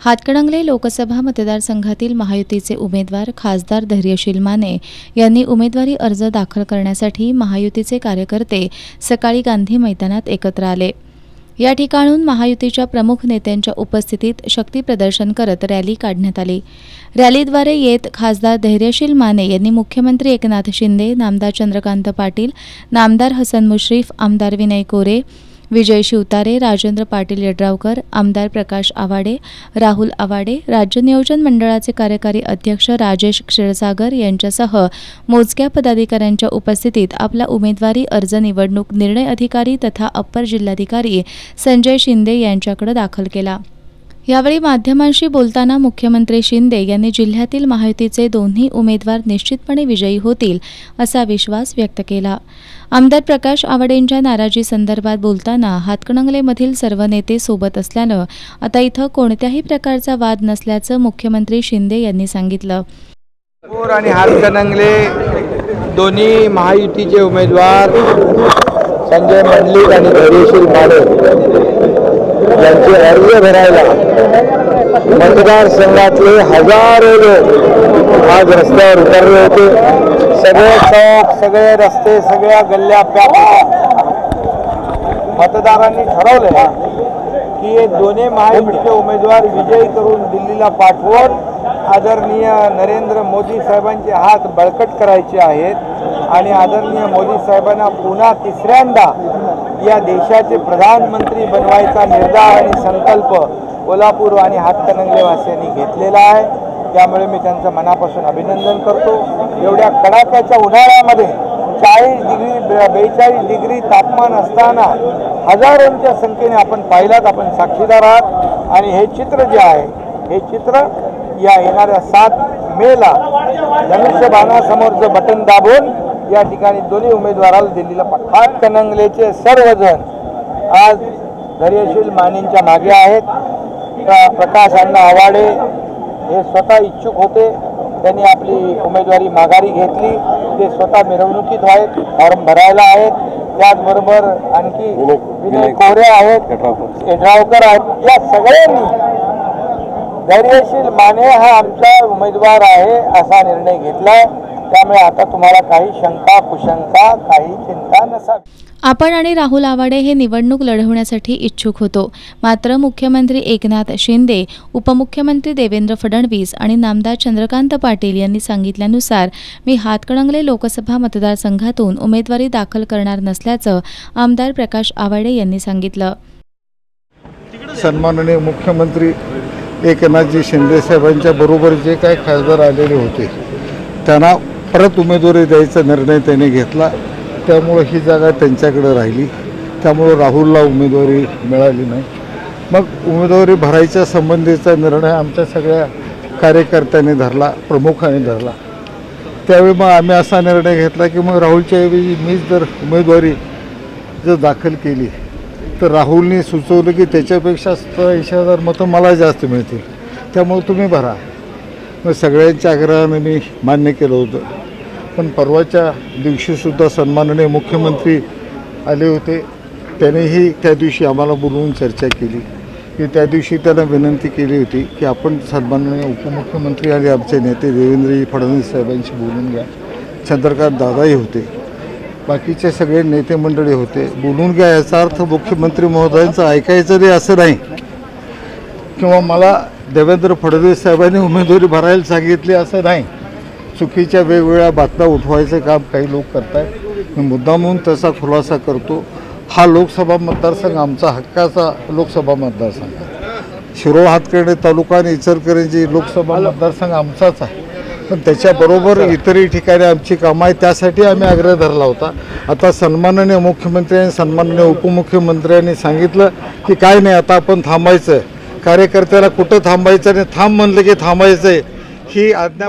हातकणंगले लोकसभा मतदारसंघातील महायुतीचे उमेदवार खासदार धैर्यशील माने यांनी उमेदवारी अर्ज दाखल करण्यासाठी महायुतीचे कार्यकर्ते सकाळी गांधी मैदानात एकत्र आले। या ठिकाणून महायुतीच्या प्रमुख नेत्यांच्या उपस्थितीत शक्ती प्रदर्शन करत रॅली काढण्यात आली। रॅलीद्वारे येत खासदार धैर्यशील माने यांनी मुख्यमंत्री एकनाथ शिंदे, नामदार चंद्रकांत पाटील, नामदार हसन मुश्रीफ, आमदार विनय कोरे, विजय शिवतारे, राजेंद्र पाटील यड्रावकर, आमदार प्रकाश आवाडे, राहुल आवाडे, राज्य नियोजन मंडळाचे कार्यकारी अध्यक्ष राजेश क्षीरसागर यांच्यासह मोजक्या पदाधिकाऱ्यांच्या उपस्थितीत आपला उमेदवारी अर्ज निवडणूक निर्णय अधिकारी तथा अप्पर जिल्हाधिकारी संजय शिंदे यांच्याकडे दाखल केला। यावेळी माध्यमांशी बोलताना मुख्यमंत्री शिंदे यांनी जिल्ह्यातील महायुतीचे दोन्ही उमेदवार निश्चितपणे विजयी होतील असा विश्वास व्यक्त केला। आमदार प्रकाश आवाडेंच्या नाराजी संदर्भात बोलताना हातकणंगलेमधील सर्व नेते सोबत असल्यानं आता इथं कोणत्याही प्रकारचा वाद नसल्याचं मुख्यमंत्री शिंदे यांनी सांगितलं। आणि हातकणंगले दोन्ही महायुतीचे उमेदवार संजय मंडलिक आणि धैर्यशील माने यांचे अर्ज भरायला मतदारसंघातले हजारो लोक आज रस्त्यावर उतरले होते। सगळे चौक, सगळे रस्ते, सगळ्या गल्ल्या पॅक होत्या। मतदारांनी ठरवलं की हे दोन्ही महायुतीचे उमेदवार विजयी करून दिल्लीला पाठवून आदरणीय नरेंद्र मोदी साहेबांचे हात बळकट करायचे आहेत आणि आदरणीय मोदी साहेबांना पुन्हा तिसऱ्यांदा या देशाचे प्रधानमंत्री बनवायचा निर्धार आणि संकल्प कोल्हापूर आणि हातकणंगले वासियांनी घेतलेला आहे। त्यामुळे मी त्यांचं मनापासून अभिनंदन करतो। एवढ्या कडाक्याच्या उन्हाळ्यामध्ये 40 डिग्री 42 डिग्री तापमान असताना हजारोंच्या संख्येने आपण पाहिलात, आपण साक्षीदार आहात। आणि हे चित्र जे आहे, हे चित्र या येणाऱ्या 7 मेला धनुष्यबाणासमोरचं बटन दाबून या ठिकाणी दोन्ही उमेदवाराला दिल्लीला हातकणंगलेचे सर्वजण आज धैर्यशील मानेंच्या मागे आहेत। प्रकाश अण्णा आवाडे हे स्वतः इच्छुक होते, त्यांनी आपली उमेदवारी माघारी घेतली। ते स्वतः मिरवणुकीत आहेत, फॉर्म भरायला आहेत। त्याचबरोबर आणखी विनय कोरे आहेत, यड्रावकर आहेत। या सगळ्यांनी धैर्यशील माने हा आमचा उमेदवार आहे असा निर्णय घेतलाय। त्यामुळे आता तुम्हाला काही शंका कुशंका, काही चिंता नसावी। आपण आणि राहुल आवाडे हे निवडणूक लढवण्यासाठी इच्छुक होतो, मात्र मुख्यमंत्री एकनाथ शिंदे, उपमुख्यमंत्री देवेंद्र फडणवीस आणि नामदार चंद्रकांत पाटील यांनी सांगितल्यानुसार मी हातकणंगले लोकसभा मतदारसंघातून उमेदवारी दाखल करणार नसल्याचं आमदार प्रकाश आवाडे यांनी सांगितलं। सन्माननीय मुख्यमंत्री एकनाथजी शिंदे साहेबांच्या बरोबर जे काही खासदार आलेले होते त्यांना परत उमेदवारी द्यायचा निर्णय त्यांनी घेतला। त्यामुळे ही जागा त्यांच्याकडे राहिली, त्यामुळे राहुलला उमेदवारी मिळाली नाही। मग उमेदवारी भरायच्या संबंधीचा निर्णय आमच्या सगळ्या कार्यकर्त्यांनी धरला, प्रमुखांनी धरला। त्यावेळी मग आम्ही असा निर्णय घेतला की मग राहुलच्या ऐवजी मीच जर उमेदवारी दाखल केली तर राहुलने सुचवलं की त्याच्यापेक्षा 80,000 मतं मला जास्त मिळतील, त्यामुळे तुम्ही भरा। मग सगळ्यांच्या आग्रहाने मी मान्य केलं होतं। पण परवाच्या दिवशीसुद्धा सन्माननीय मुख्यमंत्री आले होते, त्यांनीही त्या दिवशी आम्हाला बोलवून चर्चा केली की त्या दिवशी त्यांना विनंती केली होती की आपण सन्माननीय उपमुख्यमंत्री आणि आमचे नेते देवेंद्र फडणवीस साहेबांशी बोलून घ्या। चंद्रकांत दादाही होते, बाकीचे सगळे नेते मंडळी होते, बोलून घ्या। याचा अर्थ मुख्यमंत्री महोदयांचं ऐकायचं नाही असं नाही, किंवा मला देवेंद्र फडणवीस साहेबांनी उमेदवारी भरायला सांगितली असं नाही। चुकीच्या वेगवेगळ्या बातम्या उठवायचं काम काही लोक करत आहेत। मी मुद्दामून तसा खुलासा करतो। हा लोकसभा मतदारसंघ आमचा हक्काचा लोकसभा मतदारसंघ आहे। शिरोळ हातकणंगले तालुका आणि इचलकरंजी लोकसभा मतदारसंघ आमचाच आहे, पण त्याच्याबरोबर इतरही ठिकाणी आमची कामं आहेत, त्यासाठी आम्ही आग्रह धरला होता। आता सन्माननीय मुख्यमंत्री आणि सन्माननीय उपमुख्यमंत्र्यांनी सांगितलं की काय नाही, आता आपण थांबायचं। कार्यकर्त्याला कुठं थांबायचं आणि थांब म्हणलं की थांबायचं, ही आज्ञा